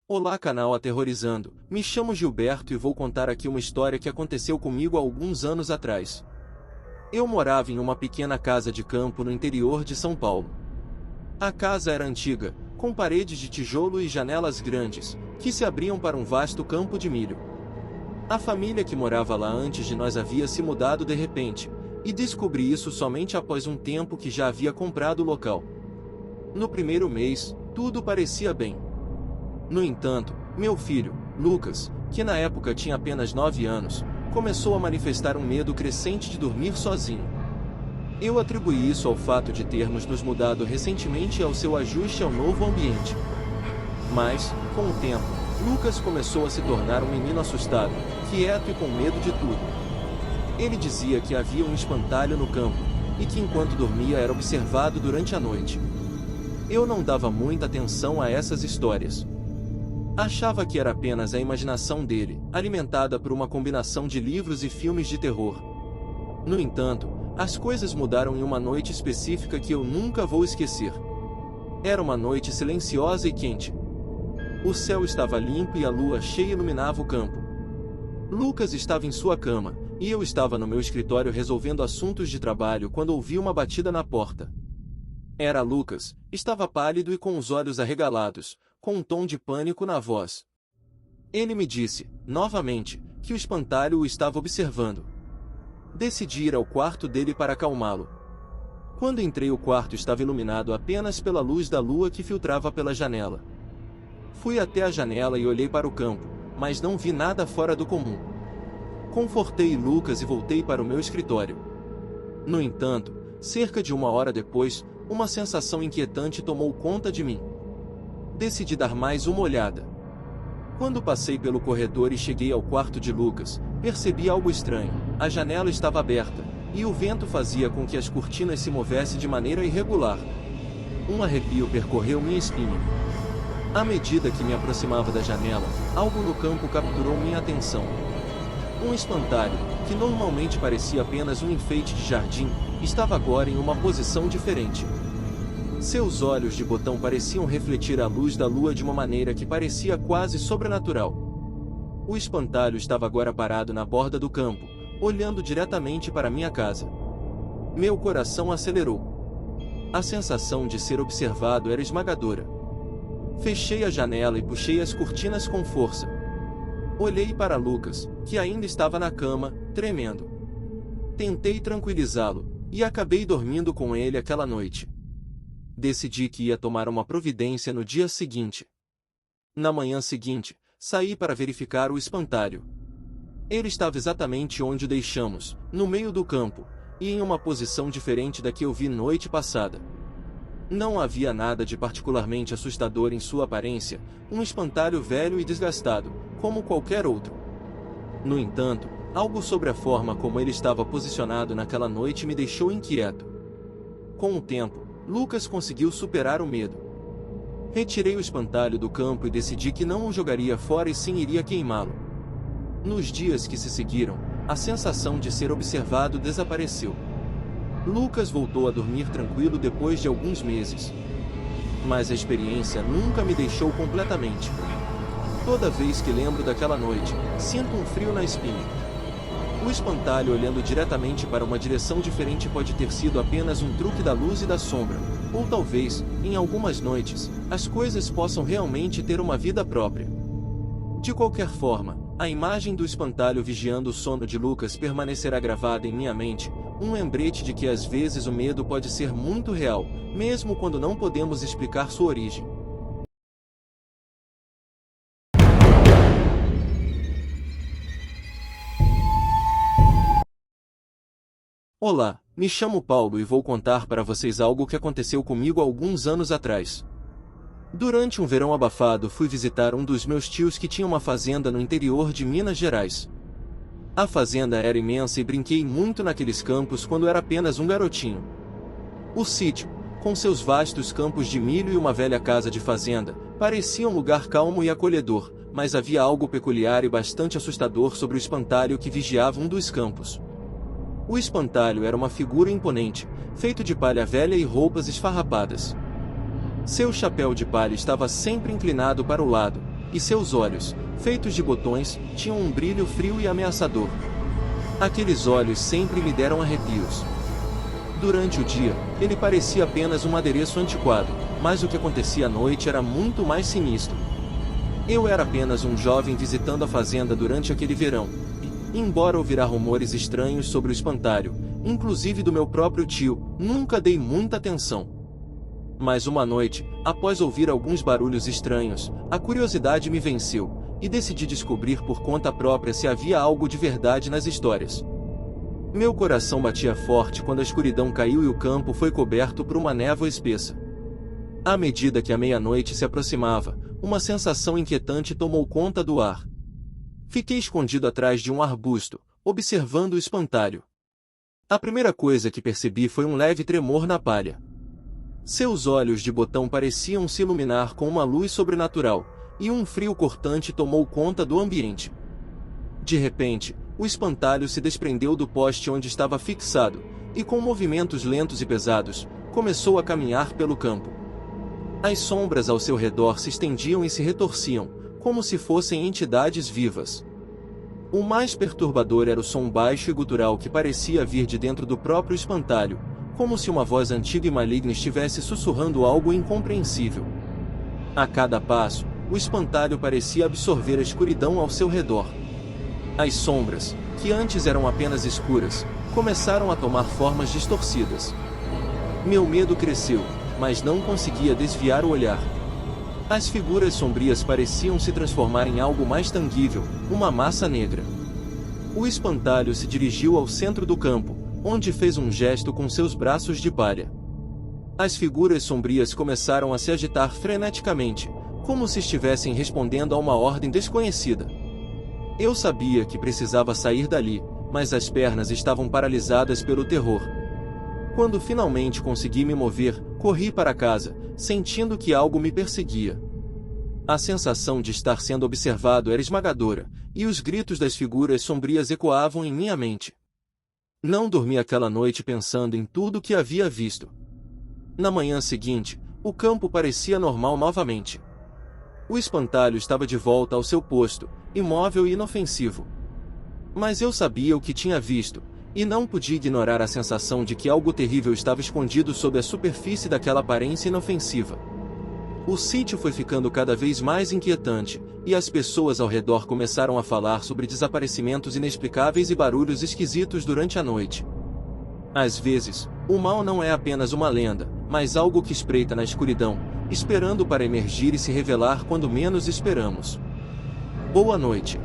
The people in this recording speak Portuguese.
Olá, canal Aterrorizando, me chamo Gilberto e vou contar aqui uma história que aconteceu comigo há alguns anos atrás. Eu morava em uma pequena casa de campo no interior de São Paulo. A casa era antiga, com paredes de tijolo e janelas grandes, que se abriam para um vasto campo de milho. A família que morava lá antes de nós havia se mudado de repente, e descobri isso somente após um tempo que já havia comprado o local. No primeiro mês, tudo parecia bem. No entanto, meu filho, Lucas, que na época tinha apenas 9 anos, começou a manifestar um medo crescente de dormir sozinho. Eu atribuí isso ao fato de termos nos mudado recentemente e ao seu ajuste ao novo ambiente. Mas, com o tempo, Lucas começou a se tornar um menino assustado, quieto e com medo de tudo. Ele dizia que havia um espantalho no campo, e que enquanto dormia era observado durante a noite. Eu não dava muita atenção a essas histórias. Achava que era apenas a imaginação dele, alimentada por uma combinação de livros e filmes de terror. No entanto, as coisas mudaram em uma noite específica que eu nunca vou esquecer. Era uma noite silenciosa e quente. O céu estava limpo e a lua cheia iluminava o campo. Lucas estava em sua cama, e eu estava no meu escritório resolvendo assuntos de trabalho quando ouvi uma batida na porta. Era Lucas, estava pálido e com os olhos arregalados, com um tom de pânico na voz. Ele me disse, novamente, que o espantalho o estava observando. Decidi ir ao quarto dele para acalmá-lo. Quando entrei, o quarto estava iluminado apenas pela luz da lua que filtrava pela janela. Fui até a janela e olhei para o campo, mas não vi nada fora do comum. Confortei Lucas e voltei para o meu escritório. No entanto, cerca de 1 hora depois, uma sensação inquietante tomou conta de mim. Decidi dar mais uma olhada. Quando passei pelo corredor e cheguei ao quarto de Lucas, percebi algo estranho. A janela estava aberta, e o vento fazia com que as cortinas se movessem de maneira irregular. Um arrepio percorreu minha espinha. À medida que me aproximava da janela, algo no campo capturou minha atenção. Um espantalho, que normalmente parecia apenas um enfeite de jardim, estava agora em uma posição diferente. Seus olhos de botão pareciam refletir a luz da lua de uma maneira que parecia quase sobrenatural. O espantalho estava agora parado na borda do campo, olhando diretamente para minha casa. Meu coração acelerou. A sensação de ser observado era esmagadora. Fechei a janela e puxei as cortinas com força. Olhei para Lucas, que ainda estava na cama, tremendo. Tentei tranquilizá-lo, e acabei dormindo com ele aquela noite. Decidi que ia tomar uma providência no dia seguinte. Na manhã seguinte, saí para verificar o espantalho. Ele estava exatamente onde o deixamos, no meio do campo, e em uma posição diferente da que eu vi noite passada. Não havia nada de particularmente assustador em sua aparência, um espantalho velho e desgastado, como qualquer outro. No entanto, algo sobre a forma como ele estava posicionado naquela noite me deixou inquieto. Com o tempo, Lucas conseguiu superar o medo. Retirei o espantalho do campo e decidi que não o jogaria fora e sim iria queimá-lo. Nos dias que se seguiram, a sensação de ser observado desapareceu. Lucas voltou a dormir tranquilo depois de alguns meses. Mas a experiência nunca me deixou completamente. Toda vez que lembro daquela noite, sinto um frio na espinha. O espantalho olhando diretamente para uma direção diferente pode ter sido apenas um truque da luz e da sombra, ou talvez, em algumas noites, as coisas possam realmente ter uma vida própria. De qualquer forma, a imagem do espantalho vigiando o sono de Lucas permanecerá gravada em minha mente, um lembrete de que às vezes o medo pode ser muito real, mesmo quando não podemos explicar sua origem. Olá, me chamo Paulo e vou contar para vocês algo que aconteceu comigo há alguns anos atrás. Durante um verão abafado, fui visitar um dos meus tios que tinha uma fazenda no interior de Minas Gerais. A fazenda era imensa e brinquei muito naqueles campos quando era apenas um garotinho. O sítio, com seus vastos campos de milho e uma velha casa de fazenda, parecia um lugar calmo e acolhedor, mas havia algo peculiar e bastante assustador sobre o espantalho que vigiava um dos campos. O espantalho era uma figura imponente, feito de palha velha e roupas esfarrapadas. Seu chapéu de palha estava sempre inclinado para o lado, e seus olhos, feitos de botões, tinham um brilho frio e ameaçador. Aqueles olhos sempre me deram arrepios. Durante o dia, ele parecia apenas um adereço antiquado, mas o que acontecia à noite era muito mais sinistro. Eu era apenas um jovem visitando a fazenda durante aquele verão, e, embora ouvira rumores estranhos sobre o espantalho, inclusive do meu próprio tio, nunca dei muita atenção. Mas uma noite, após ouvir alguns barulhos estranhos, a curiosidade me venceu, e decidi descobrir por conta própria se havia algo de verdade nas histórias. Meu coração batia forte quando a escuridão caiu e o campo foi coberto por uma névoa espessa. À medida que a meia-noite se aproximava, uma sensação inquietante tomou conta do ar. Fiquei escondido atrás de um arbusto, observando o espantalho. A primeira coisa que percebi foi um leve tremor na palha. Seus olhos de botão pareciam se iluminar com uma luz sobrenatural, e um frio cortante tomou conta do ambiente. De repente, o espantalho se desprendeu do poste onde estava fixado, e com movimentos lentos e pesados, começou a caminhar pelo campo. As sombras ao seu redor se estendiam e se retorciam, como se fossem entidades vivas. O mais perturbador era o som baixo e gutural que parecia vir de dentro do próprio espantalho, como se uma voz antiga e maligna estivesse sussurrando algo incompreensível. A cada passo, o espantalho parecia absorver a escuridão ao seu redor. As sombras, que antes eram apenas escuras, começaram a tomar formas distorcidas. Meu medo cresceu, mas não conseguia desviar o olhar. As figuras sombrias pareciam se transformar em algo mais tangível, uma massa negra. O espantalho se dirigiu ao centro do campo, onde fez um gesto com seus braços de palha. As figuras sombrias começaram a se agitar freneticamente, como se estivessem respondendo a uma ordem desconhecida. Eu sabia que precisava sair dali, mas as pernas estavam paralisadas pelo terror. Quando finalmente consegui me mover, corri para casa, sentindo que algo me perseguia. A sensação de estar sendo observado era esmagadora, e os gritos das figuras sombrias ecoavam em minha mente. Não dormi aquela noite pensando em tudo o que havia visto. Na manhã seguinte, o campo parecia normal novamente. O espantalho estava de volta ao seu posto, imóvel e inofensivo. Mas eu sabia o que tinha visto, e não podia ignorar a sensação de que algo terrível estava escondido sob a superfície daquela aparência inofensiva. O sítio foi ficando cada vez mais inquietante, e as pessoas ao redor começaram a falar sobre desaparecimentos inexplicáveis e barulhos esquisitos durante a noite. Às vezes, o mal não é apenas uma lenda, mas algo que espreita na escuridão, esperando para emergir e se revelar quando menos esperamos. Boa noite.